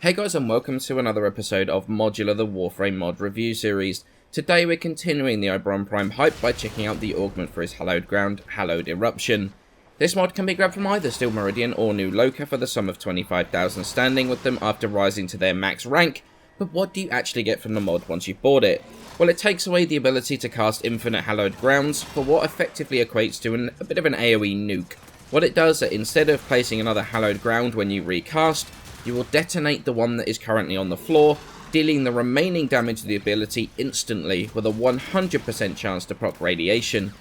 Hey guys, and welcome to another episode of Modular, the Warframe mod review series. Today we're continuing the Oberon Prime hype by checking out the augment for his hallowed ground, Hallowed Eruption. This mod can be grabbed from either Steel Meridian or New Luka for the sum of 25,000 standing with them after rising to their max rank, but what do you actually get from the mod once you've bought it? Well, it takes away the ability to cast infinite hallowed grounds for what effectively equates to a bit of an AoE nuke. What it does is that instead of placing another hallowed ground when you recast, you will detonate the one that is currently on the floor, dealing the remaining damage of the ability instantly with a 100% chance to proc radiation.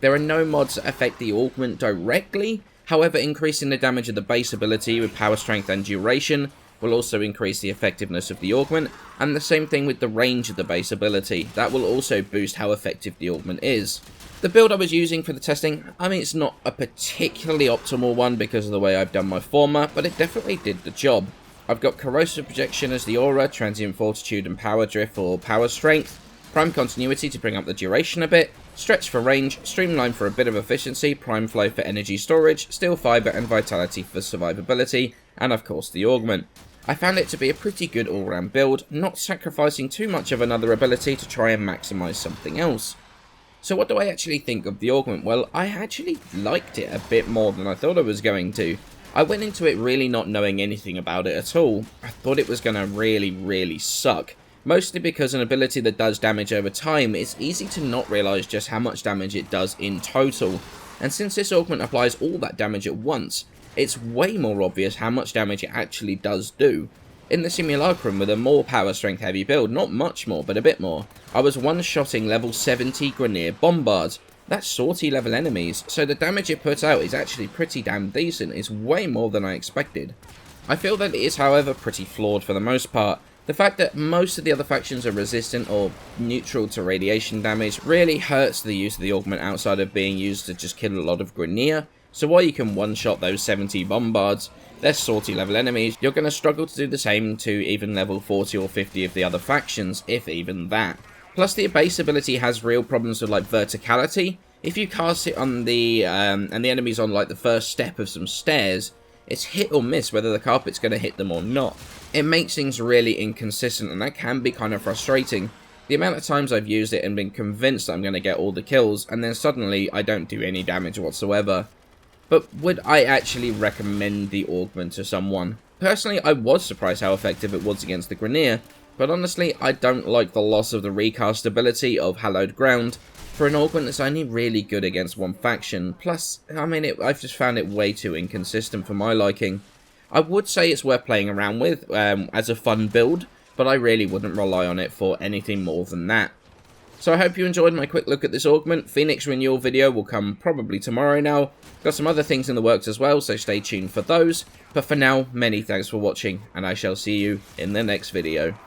There are no mods that affect the augment directly, however increasing the damage of the base ability with power strength and duration will also increase the effectiveness of the augment, and the same thing with the range of the base ability. That will also boost how effective the augment is. The build I was using for the testing, it's not a particularly optimal one because of the way I've done my former, but it definitely did the job. I've got Corrosive Projection as the aura, Transient Fortitude and Power Drift for power strength, Prime Continuity to bring up the duration a bit, Stretch for range, Streamline for a bit of efficiency, Prime Flow for energy storage, Steel Fibre and Vitality for survivability, and of course the augment. I found it to be a pretty good all-round build, not sacrificing too much of another ability to try and maximise something else. So what do I actually think of the augment? Well, I actually liked it a bit more than I thought I was going to. I went into it really not knowing anything about it at all. I thought it was going to really suck. Mostly because an ability that does damage over time, it's easy to not realise just how much damage it does in total. And since this augment applies all that damage at once, it's way more obvious how much damage it actually does do. In the Simulacrum with a more power strength heavy build, not much more, but a bit more, I was one-shotting level 70 Grineer Bombards. That's sortie level enemies, so the damage it puts out is actually pretty damn decent. It's way more than I expected. I feel that it is, however, pretty flawed for the most part. The fact that most of the other factions are resistant or neutral to radiation damage really hurts the use of the augment outside of being used to just kill a lot of Grineer. So while you can one-shot those 70 Bombards, they're sortie level enemies, you're going to struggle to do the same to even level 40 or 50 of the other factions, if even that. Plus the base ability has real problems with like verticality. If you cast it on the, and the enemy's on like the first step of some stairs, it's hit or miss whether the carpet's going to hit them or not. It makes things really inconsistent and that can be kind of frustrating. The amount of times I've used it and been convinced that I'm going to get all the kills, and then suddenly I don't do any damage whatsoever. But would I actually recommend the augment to someone? Personally, I was surprised how effective it was against the Grineer, but honestly, I don't like the loss of the recast ability of Hallowed Ground for an augment that's only really good against one faction. Plus, I've just found it way too inconsistent for my liking. I would say it's worth playing around with as a fun build, but I really wouldn't rely on it for anything more than that. So I hope you enjoyed my quick look at this augment. Phoenix renewal video will come probably tomorrow now. Got some other things in the works as well, so stay tuned for those. But for now, many thanks for watching, and I shall see you in the next video.